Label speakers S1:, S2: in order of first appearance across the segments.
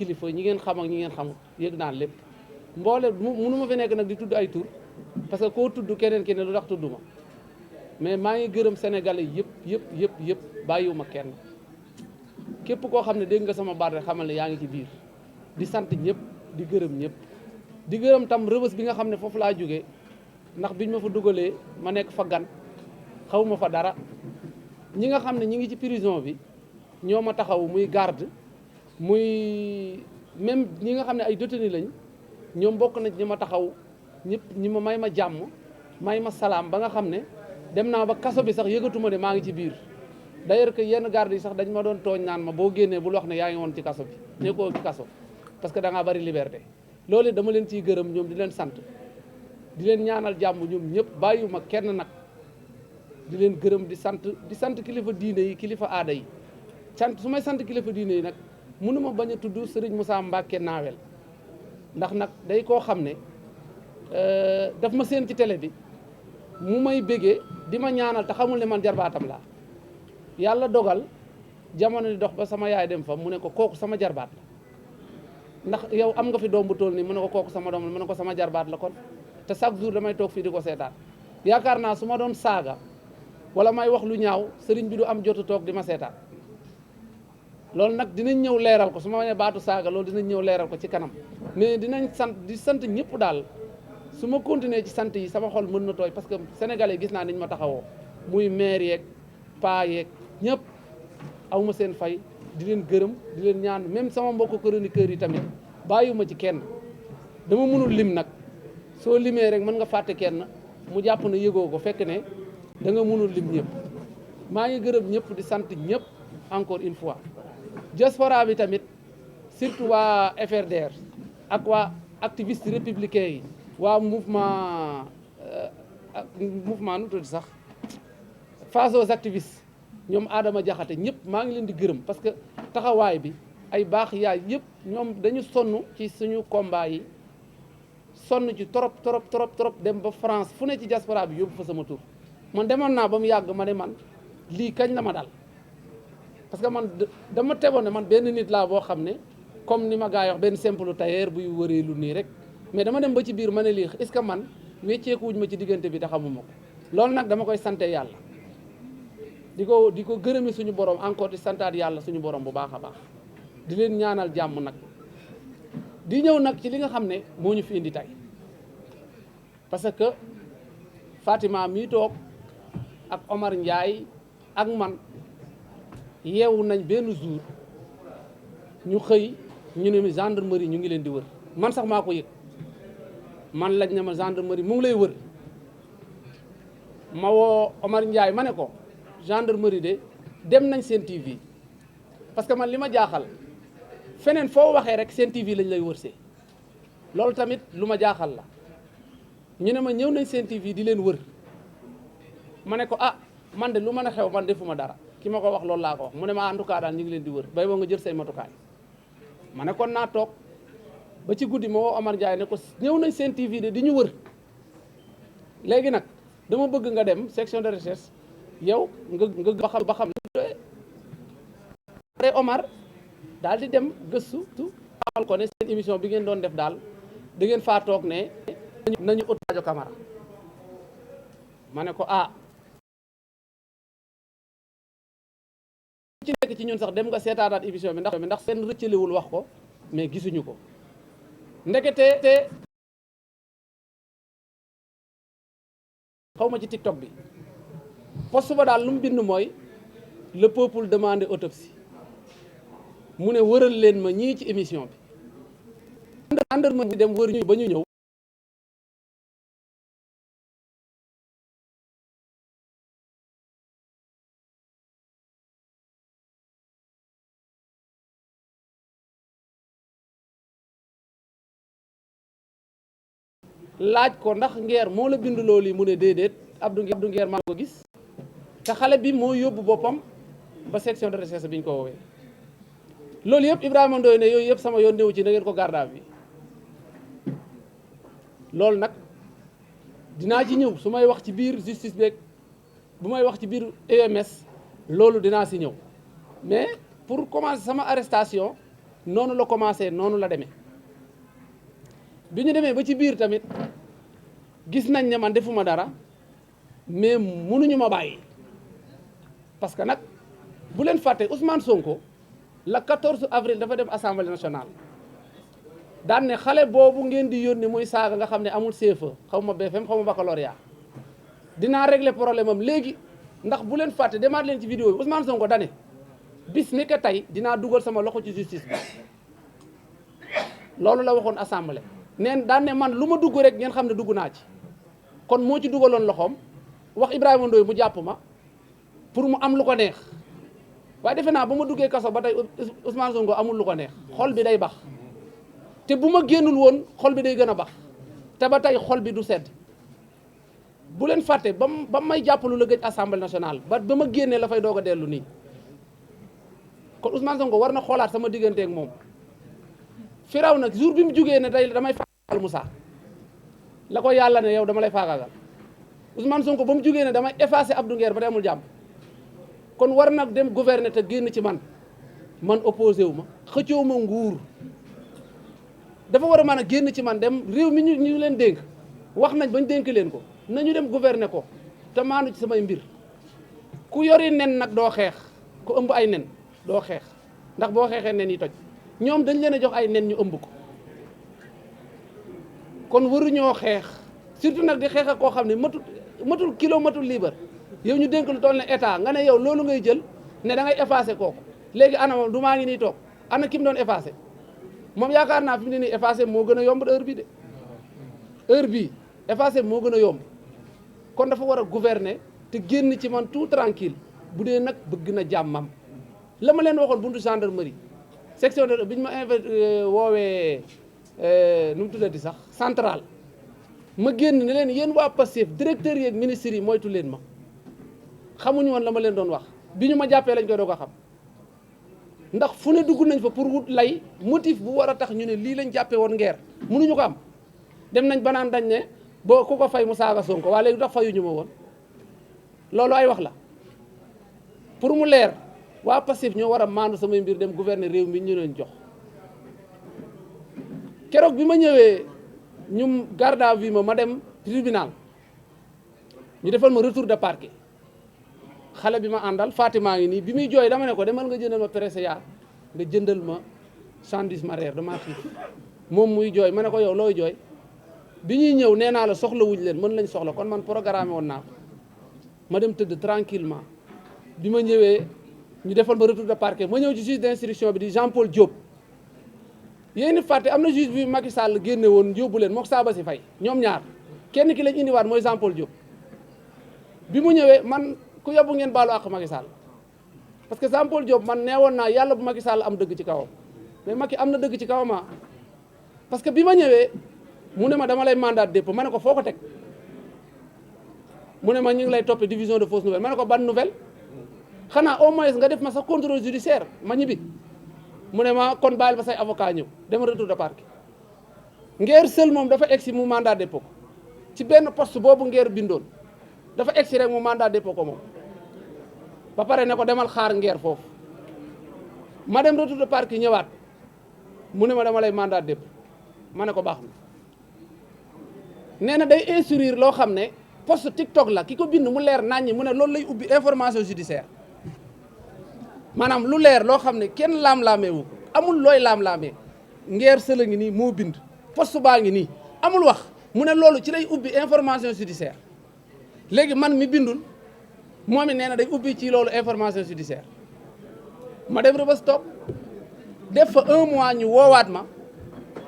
S1: kilifa ñi ngeen xam ak ñi ngeen xamul yëg naa lépp mboole mënu ma fi nekk nag di tudd ay tur parce que koo tudd keneen ki ne lu tax tudd ma mais maa ngi gërëm sénégalais yëpp bàyyiwuma kenn képp koo xam ne dégg nga sama baat rek xamal ne yaa ngi ci biir di sant ñëpp di gërëm ñëpp di gërëm tam rëbës bi nga xam ne foofu laa jógee ndax biñ ma fa dugalee ma nekk fa gan xaw ma fa dara ñi nga xam ne ñi ngi ci prison bi ñoo ma taxaw muy garde muy même ñi nga xam ne ay détenus lañ ñoom bokk nañ ñi ma taxaw ñëpp ñi ma may ma jàmm may ma salaam ba nga xam ne dem naa ba kaso bi sax yëgatuma ne maa ngi ci biir d'ailleurs que yenn garde yi sax dañ ma doon tooñ naan ma boo génnee bul wax ne yaa ngi woon ci kaso bi nekkoo ci kaso parce que da ngaa bari liberté loolu dama leen ciy gërëm ñoom di leen sant di leen ñaanal jàmm ñoom ñëpp bàyyiwuma kenn nag di leen gërëm di sant kilifa diine yi kilifa aada yi su may sant kilifa diine yi nag mënuma bañ a tudd Serigne Moussa Mbacke Naawel ndax nag day koo xam ne daf ma seen ci télé bi mu may bégee di ma ñaanal te xamul ne man jarbaatam laa yàlla dogal jamono di dox ba sama yaay dem fa mu ne ko kooku sama jarbaat la ndax yow am nga fi doom bu toll nii mu ne ko kooku sama doom la mu ne ko sama jarbaat la kon te chaque jour damay toog fii di ko seetaan yaakaar naa su ma doon saaga wala may wax lu ñaaw sëriñ bi du am jotu toog di ma seetaan loolu nag dinañ ñëw leeral ko su ma nee baatu saaga loolu dinañ ñëw leeral ko ci kanam mais dinañ sant ñëpp daal su ma continuer ci sant yi sama xol mën na tooy parce que sénégalais gis naa niñ ma taxawoo muy maire yeeg paa yeeg ñëpp aw ma seen fay di leen gërëm di leen ñaan même sama mbokk chroniqueurs yi tamit bàyyiwuma ci kenn dama mënul lim nag soo limee rek mën nga fàtte kenn mu jàpp na yëgoo ko fekk ne da nga mënul lim ñëpp maa ngi gërëm ñëpp di sant ñëpp encore une fois diaspora bi tamit surtout waa FRDR ak waa activiste républicain yi waa mouvement nu tudd sax face aux activistes ñoom Adama Jaxate ñëpp maa ngi leen di gërëm parce que taxawaay bi ay baax yaay yëpp ñoom dañu sonn ci suñu combat yi sonn ci trop dem ba France fu ne ci diaspora bi yóbbu fa sama tur man demoon naa ba mu yàgg ma ne man lii kañ la ma dal parce que man dama tegoon ne man benn nit laa boo xam ne comme ni ma gaa yi wax benn simple tailleur buy wëree lu nii rek mais dama dem ba ci biir ma ne lii est-ce que man wecceeku wuñ ma ci diggante bi te xamuma ko loolu nag dama koy sante yàlla di ko gërëmi suñu borom encore di santaat yàlla suñu borom bu baax a baax di leen ñaanal jàmm nag di ñëw nag ci li nga xam ne moo ñu fi indi tey parce que Fatima mii toog ak Omar Ndiaye ak man yeewu nañ benn jour ñu xëy ñu ne mi gendarmerie ñu ngi leen di wër man sax maa ko yëg man lañ ne ma gendarmerie mu ngi lay wër ma woo Omar Ndiaye ma ne ko gendarmerie de dem nañ Sen TV parce que man li ma jaaxal feneen foo waxee rek Sen TV lañ lay wërsee loolu tamit lu ma jaaxal la ñu ne ma ñëw nañ Sen TV di leen wër ma ne ko ah man de lu mën a xew man defuma dara ki ma ko wax loolu laa ko wax mu ne ma en tout cas daal ñu ngi leen di wër bay boo nga jël say matukaay ma ne kon naa toog ba ci guddi ma woo Omar Ndiaye ne ko ñëw nañ Sen TV de di ñu wër léegi nag dama bëgg nga dem section de recherche yow nga ba xam après Omar daal di dem gëstu xamal ko ne seen émission bi ngeen doon def daal da ngeen faa toog ne nañu ut rajo Camara ma ne ko ah ci nekk ci ñun sax dem nga seetaanaat émission bi ndax seen rëccaliwul wax ko mais gisuñu ko ndekete te xaw ma ci TikTok bi poste ba daal lu mu bind mooy le peuple demande autopsie mu ne wëral leen ma ñii ci émission bi àndal dem wër ñu ba ñu ñëw laaj ko ndax Nguer moo la bind loolu yi mu ne déedéet Abdou Nguer maa ko gis te xale bi moo yóbbu boppam ba section de recherche bi ñu ko woowee loolu yëpp Ibrahima Ndoye ne yooyu yëpp sama yoon néew ci na ngeen ko garda bi loolu nag dinaa ci ñëw su may wax ci biir justice beeg bu may wax ci biir UMS loolu dinaa si ñëw mais pour commencer sama arrestation noonu la commencé noonu la demee bi ñu demee ba ci biir tamit gis nañ ne man defuma dara mais mënuñu ma bàyyi parce que nag bu leen fàtte Ousmane Sonko le 14 avril dafa dem assemblée nationale daan ne xale boobu ngeen di yónni muy saaga nga xam ne amul CFEE xaw ma BFM xaw ma baccalauréat dinaa régler problème am léegi ndax bu leen fàtte demaat leen ci vidéo bi Ousmane Sonko dane bis ni que tey dinaa dugal sama loxo ci justice bi loolu la waxoon assemblée neen daan ne man lu ma dugg rek ngeen xam ne dugg naa ci kon moo ci dugaloon loxoom wax Ibrahima Ndoye mu jàpp ma pour mu am lu ko neex waaye defe naa ba ma duggee kaso ba tey Ousmane Sonko amul lu ko neex xol bi day bax te bu ma génnul woon xol bi day gën a bax te ba tey xol bi du sedd bu leen fàtte ba may jàppalu la gëj assemblée nationale ba ma génnee la fay doog a dellu nii kon Ousmane Sonko war na xoolaat sama digganteeg moom firaw nag jour bi mu jugee ne tey damay faagaagal Moussa la ko yàlla ne yow dama lay faagaagal Ousmane Sonko ba mu jugee ne damay effacer Abdou Nguer ba tey amul jàmm kon war nag dem gouverner te génn ci man opposé wu ma xëccoo ma nguur dafa war a mën a génn ci man dem réew mi ñu leen dénk wax nañ bañ dénk leen ko nañu dem gouverner ko te maanu ci samay mbir ku yori nen nag doo xeex ku ëmb ay nen doo xeex ndax boo xeexee nen yi toj ñoom dañ leen a jox ay nen ñu ëmb ko kon waruñoo xeex surtout nag di xeex ak koo xam ne matul kilo matul liibar yow ñu dénk lu toll ne état nga ne yow loolu ngay jël ne da ngay effacer kooku léegi ana moom du maa ngi nii toog ana ki mu doon effacer moom yaakaar naa fi mu ne nii effacer moo gën a yomb heure bii de heure bii effacer moo gën a yomb kon dafa war a gouverner te génn ci man tout tranquille bu dee nag bëgg na jàmmam la ma leen waxoon buntu gendarmerie section de bi ñu ma woowee nu mu tuddati sax central ma génn ne leen yéen waa Pastef directeur yeeg ministres yi moytu leen ma xamuñu woon la ma leen doon wax bi ñu ma jàppee lañ koy doog a xam ndax fu ne dugg nañ fa pour wut lay motif bu war a tax ñu ne lii lañ jàppee woon Nguer mënuñu ko am dem nañ banaan dañ ne boo ku ko fay mu saaga Sonko waa léegi tax fayuñu ma woon loolu ay wax la pour mu leer waa Pastef ñoo war a maandu samay mbir dem gouverner réew mi ñu leen jox keroog bi ma ñëwee ñu garde à vue ma dem tribunal ñu defal ma retour de parquet xale bi ma àndal Fatima ngi nii bi muy jooy dama ne ko demal nga jëndal ma pressé-ya nga jëndal ma sandwich ma reer dama xiif moom muy jooy ma ne ko yow looy jooy bi ñuy ñëw nee naa la soxla wuñ leen mën lañ soxla kon man programme woon naa ko ma dem tëdd tranquillement bi ma ñëwee ñu defal ma retour de parquet ma ñëw ci juge d'instruction bi di Jean Paul Diop yéen i fàtte am na juge bi Macky Sall génne woon yóbbu leen mook Saba si fay ñoom ñaar kenn ki lañ indiwaat mooy Jean Paul Diop bi mu ñëwee man ku yóbbu ngeen baalu àq Macky Sall parce que Jean Paul Diop man nee woon naa yàlla bu Macky Sall am dëgg ci kawam mais Macky am na dëgg ci kawam parce que bi ma ñëwee mu ne ma dama lay mandat de dépôt ma ne ko foo ko teg mu ne ma ñu ngi lay toppee division de fausse nouvelle ma ne ko ban nouvelle xanaa au moins nga def ma sax contrôle judiciaire ma ñibbi mu ne ma kon bàyyil ba say avocat ñëw dem retour de parquet Nguer seul moom dafa egsi mu mandat de dépôt ci benn poste boobu Nguer bindoon dafa egsi rek mu mandat de dépôt ko moom ba pare ne ko demal xaar Nguer foofu ma dem retour de parquet ñëwaat mu ne ma dama lay mandat de dépôt ma ne ko baax na nee na day instruire loo xam ne poste TikTok la ki ko bind mu leer naññi mu ne loolu lay ubbi information judiciaire maanaam lu leer loo xam ne kenn laam-laamee wu amul looy laam-laamee Nguer sëla ngi nii moo bind poste baa ngi nii amul wax mu ne loolu ci lay ubbi information judiciaire léegi man mi bindul moom it nee na day ubbi ci loolu information judiciaire ma dem Rebeuss toog def fa 1 mois ñu woowaat ma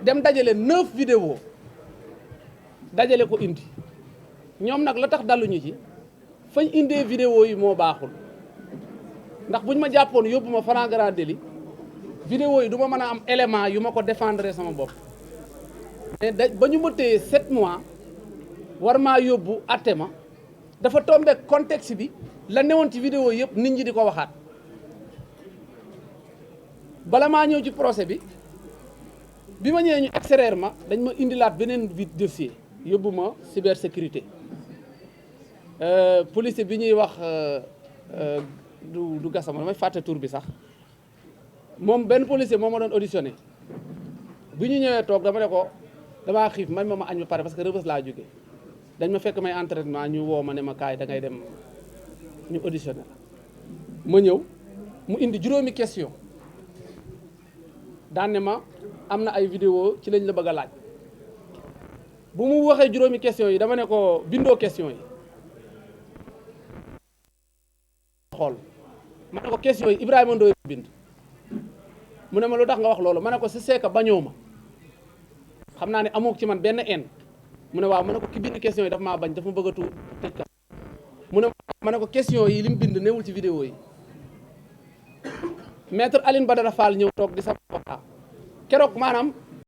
S1: dem dajale 9 vidéo dajale ko indi ñoom nag la tax daluñu ci fañ indee vidéo yi moo baaxul ndax buñ ma jàppoon yóbbu ma flagrant délit vidéo yi du ma mën a am élément yu ma ko défendre sama bopp mais ba ñu ma téye 7 mois war maa yóbbu atte ma dafa tombé contexte bi la newoon ci vidéo yëpp nit ñi di ko waxaat bala maa ñëw ci procès bi ma ñëwee ñu extraire ma dañ ma indilaat beneen dossier yóbbu ma cybersécurité police bi ñuy wax du Gassama damay fàtte tur bi sax moom benn policier moo ma doon auditionné bi ñu ñëwee toog dama ne ko damaa xiif man ma añ ba pare parce que Rebeuss laa jóge dañ ma fekk may entraînement ñu woo ma ne ma kaay da ngay dem ñu auditionné ma ñëw mu indi juróomi question daan ne ma am na ay vidéo ci lañ la bëgg a laaj bu mu waxee juróomi question yi dama ne ko bindoo question yi xool ma ne ko question yi Ibrahima Ndoye bind mu ne ma lu tax nga wax loolu ma ne ko si seeka bañoo ma xam naa ne amoo ci man benn en mu ne waaw ma ne ko ki bind question yi dafa maa bañ dafa ma bëgg a tëj ka mu ne ma ne ko question yi li mu bind newul ci vidéo yi maître Aline Badara Fall ñëw toog di sama avocat keroog maanaam